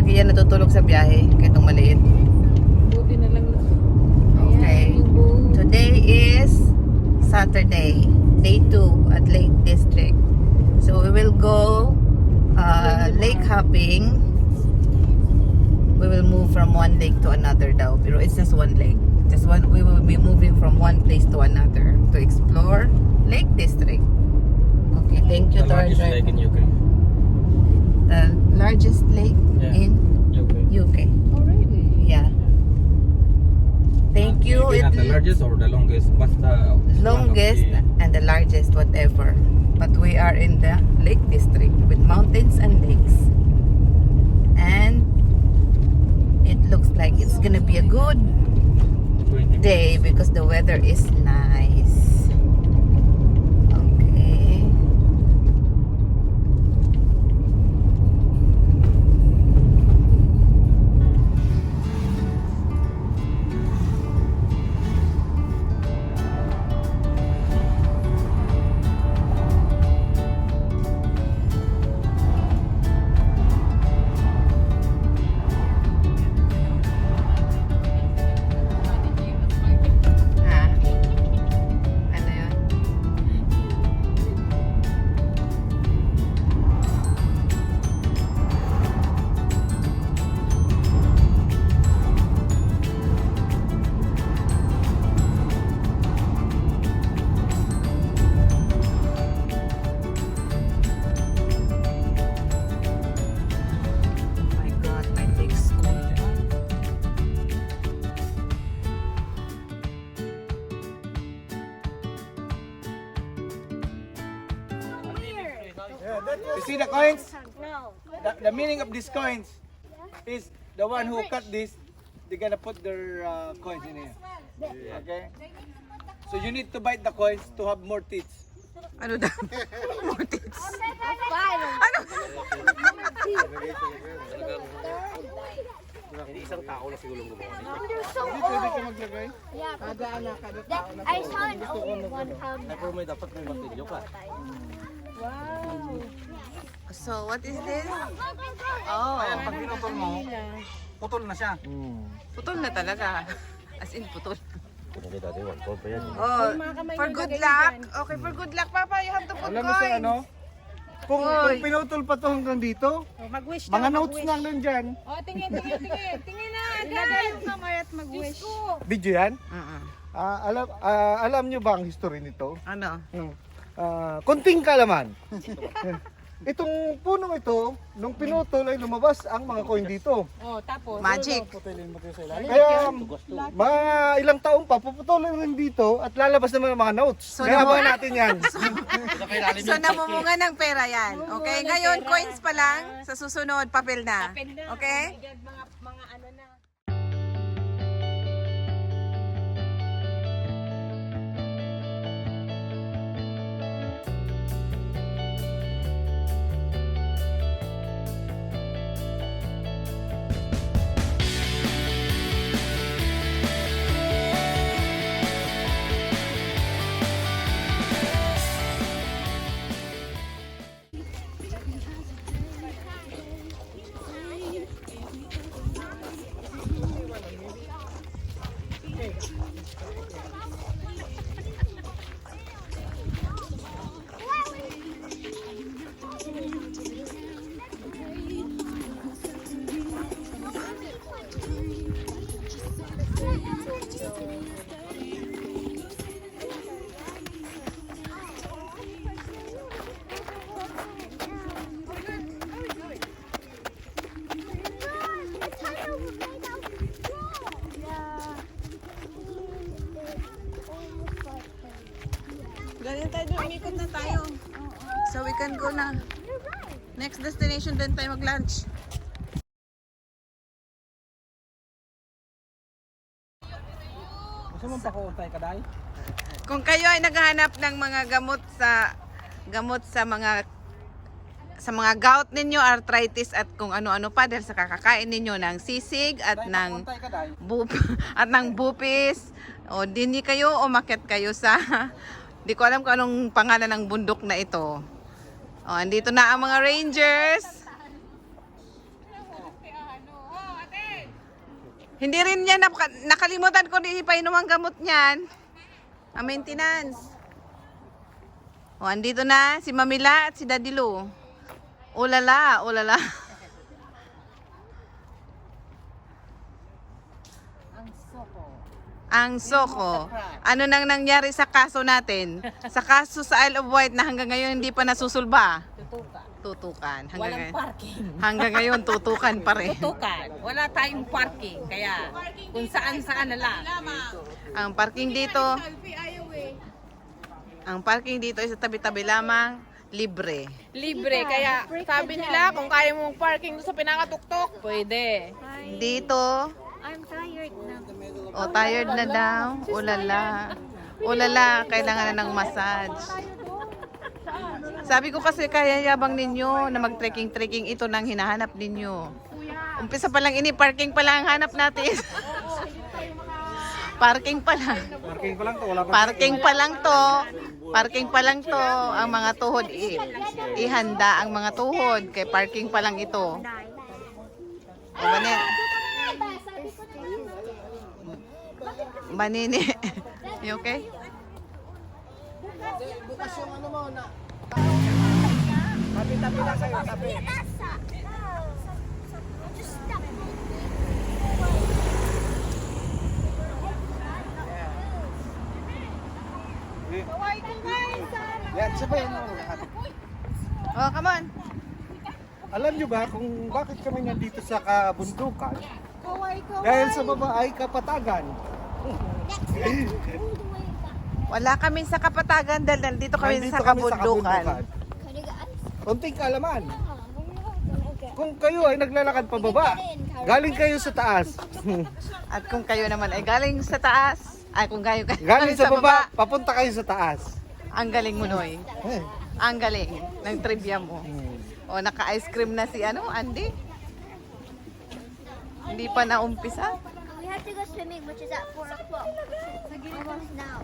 lagi yan natutulog sa biyahe, kahit itong maliit. Buti na lang. Okay. Today is Saturday, day 2 at Lake District. So we will go lake hopping. We will move from one lake to another daw. Pero it's just one lake. Just one. We will be moving from one place to another to explore Lake District. Okay, thank you The to our largest lake driver. in UK. The largest lake Yeah. in UK. UK. Oh, really? Yeah. Thank you. Maybe not the largest or the longest, but the Longest one of and the largest, whatever. But we are in the Lake District with mountains and lakes. And it looks like it's gonna be a good the 20 day because the weather is nice. Okay. Ha? Ano yun? My God, my leg's cold. You see the coins? No. The meaning of these coins is the one who cut this, they're gonna put their coins in here. Okay? So you need to bite the coins to have more teeth. Ano daw? More tits. Fine. Ano? Hindi pwede ka maglagay. Yeah. I saw it only one time. So, what is this? Oh, Ayan, pag pinutol mo, putol na siya. putol na talaga. As in, putol. Oh. Oh, for good luck. Okay, for good luck, Papa. You have to put Alam mo sa coins. ano? Kung pinutol pa to hanggang dito, Mag-wish mga notes na lang dyan. Oh, tingin. Tingin na, ilagay yung kamay at mag-wish. Video yan? Mm-mm. Alam nyo ba ang history nito? Ano? Konting kalaman. Itong punong ito, nung pinutol ay lumabas ang mga coin dito. Oh, tapos. Magic. Kaya mga ilang taon pa, puputulin rin dito at lalabas naman ang mga notes. So, Kaya abangan natin yan. So, namumunga ng pera yan. Okay? Ngayon, coins pa lang. Sa susunod, papel na. Okay? Mga ano na. Ganyan tayo doon. Umikot na tayo. So, we can go na. Next destination, doon tayo mag-lunch. Gusto mong pakuutay ka dahil? Kung kayo ay naghahanap ng mga gamot sa mga gout ninyo, arthritis at kung ano-ano pa dahil sa kakakain ninyo ng sisig at ng Pakuutay ka dahil? at ng bupis, o dini kayo o umakyat kayo sa di ko alam kung anong pangalan ng bundok na ito. O, andito na ang mga rangers. Hindi rin niya, nakalimutan ko din ipainom ang gamot niyan. Ang maintenance. O, andito na si Mamila at si Daddy Lou. Ulala, ulala. Ang soko. Ano nang nangyari sa kaso natin? Sa kaso sa Isle of Wight na hanggang ngayon hindi pa nasusulba? Tutukan. Walang parking. Hanggang ngayon tutukan pa rin. Tutukan. Wala tayong parking. Kaya kung saan-saan na lang. Ang parking dito, ay sa tabi-tabi lamang, libre. Libre. Kaya sabi nila kung kaya mong parking doon sa pinakatuktok, pwede. Dito, I'm tired now. o tired na daw, ulala. Ulala, kailangan na ng massage. Sabi ko kasi kaya yabang ninyo na mag-trekking-trekking ito nang hinahanap ninyo. Umpisa pa lang ini, parking pa lang ang hanap natin. Parking pa lang. Parking pa lang to, wala pa. Parking pa lang to. Parking pa lang to. Ang mga tuhod, ihanda ang mga tuhod. Kay parking pa lang ito. O, Manini. You okay? Bukas yung ano mo na. Tabi-tabi lang sa'yo, tabi. Yan, sabayin mo lahat. Oh, come on. Alam nyo ba kung bakit kami nandito sa kabundukan? Dahil sa baba ay kapatagan. Wala kami sa kapatagan dahil nandito kami Nandito sa kami kabundukan. Konting kaalaman. Kung kayo ay naglalakad pababa, galing kayo sa taas. At kung kayo naman ay galing sa taas, ay kung kayo Galing sa baba, papunta kayo sa taas. ang galing mo, Noy. Eh. Ang galing ng trivia mo. O, naka-ice cream na si Andy? Hindi pa naumpisa? We have to go swimming, which is at 4 o'clock. Almost now.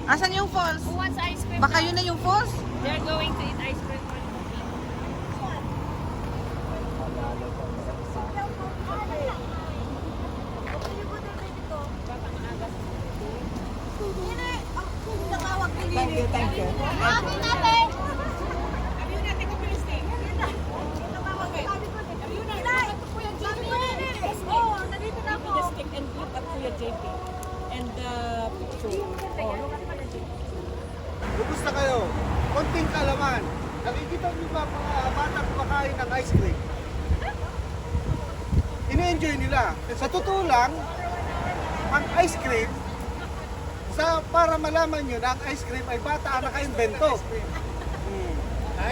Asan yung falls? Who wants ice cream? Baka yun na yung falls? They're going to eat ice cream. Thank you. And look at Kuya JP. And the picture. Kumusta kayo? Konting kaalaman. Nakikita niyo ba mga bata kumakain ng ice cream? Ini-enjoy nila. Sa totoo lang, ang ice cream, para malaman nyo na ang ice cream ay bata ang naka-invento.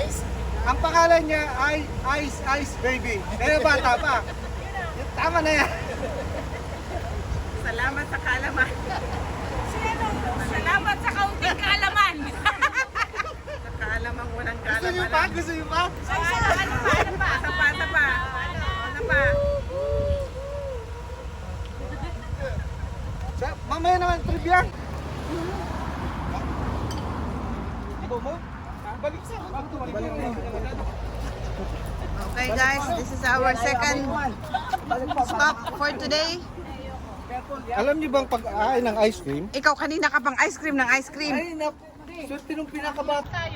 Ice? Ang pangalan niya ay Ice Baby. Kaya bata pa. Tama na yan. Salamat sa kaalaman. Salamat sa kaunting kaalaman. Sa kaalaman, walang Gusto kaalaman. niyo pa? Gusto niyo pa? Ano pa? Mamaya naman, trivia. Mo? Balik sa. Balik mo. Okay guys, this is our second stop for today. Alam niyo bang pag-aay ng ice cream? Ikaw kanina ka pang ice cream ng ice cream. Ay, swerte nung pinakabata.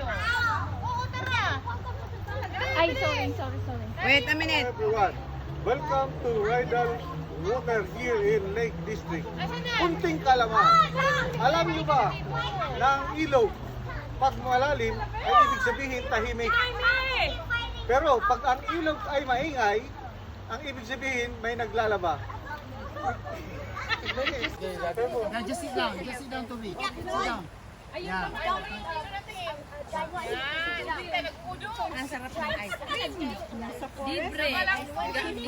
Ay, sorry. Wait a minute. Everyone, welcome to Rydal Water here in Lake District. Kunting kalaman. Alam niyo ba na ang ilog pag malalim ay ibig sabihin tahimik. Pero pag ang ilog ay maingay, ang ibig sabihin may naglalaba. Just sit down to me. Sit down. Yeah. Ang sarap ng ice cream. Libre.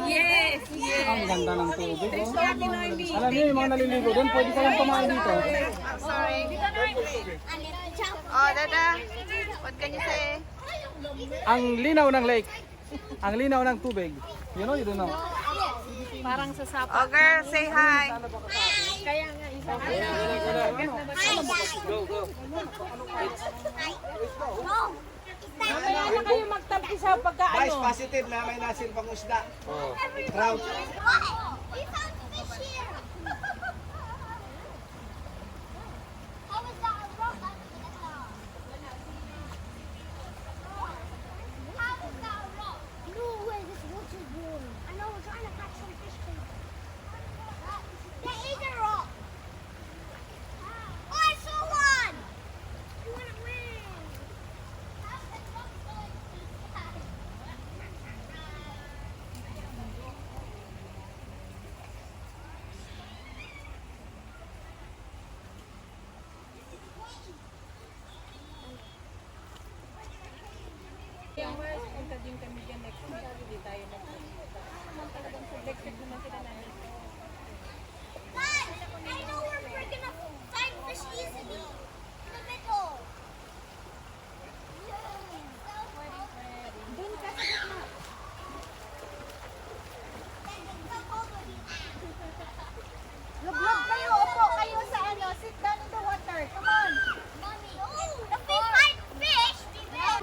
Yes, yes. Ang ganda ng tubig. Oh. Alam niyo yung mga naliligo doon, pwede ka lang kumain dito. Sorry. Oh, Dada. What can you say? Ang linaw ng lake. Ang linaw ng tubig. You know, you don't know. Parang sa sapa. Oh girl, say hi. Kaya nga, isa. Go, go. Mamaya na kayo magtampi sa Vice pagkaano. positive na may nasin pang isda. Trout. We found fish here. How is that a rock? How is that a rock? No way, this water's warm. I know, we're trying to catch some fish too. There is a rock. Oh, I saw one. You want to win. How's the rock going to die? Punta din kami dyan next week. Hindi tayo talagang subjected naman sila namin. Guys, I know where we're gonna find fish easily. In the middle. Dun ka sa gitna. Lublog kayo, upo kayo sa ano, sit down in the water. Come on. Mommy, if we find fish, we will.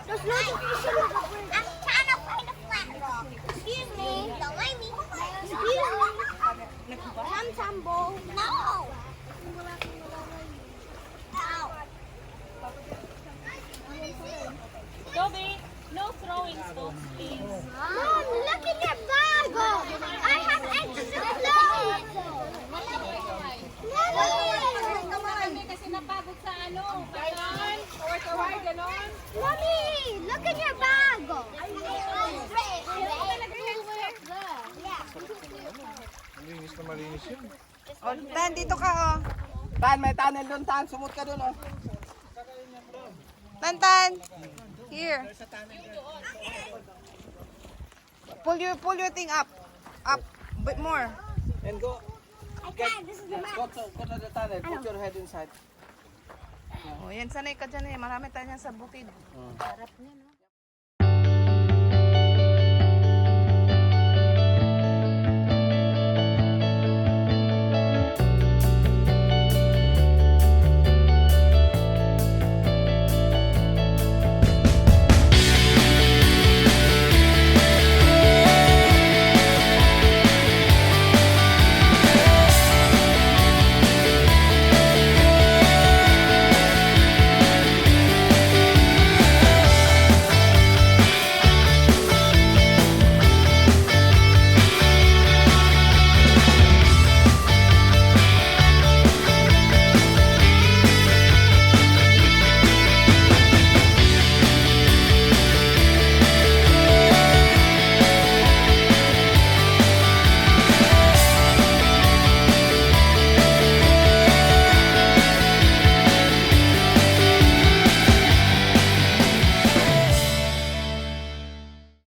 There's loads of fish in the bridge. I'm trying to find a flat rock. Excuse me. Don't mind me. Excuse me. Come, Tambo. No. Ow. Toby, no throwing stones, please. Mom, look in your bag. I have extra clothes. Mommy, Kasi napagod sa ano, ganon, or kaway, ganon. Mommy, look in your bag. Malinis na malinis yun. Oh, Tan, dito ka, oh. Tan, may tunnel doon, Tan. Sumot ka doon, oh. Tan, Tan. Here. Pull your thing up. Up. Bit more. And go. I can't. This is the map. Go to the tunnel. Put your head inside. Oh, yan, sanay ka dyan eh. Marami tayo yan sa bukid. Sarap niya, no?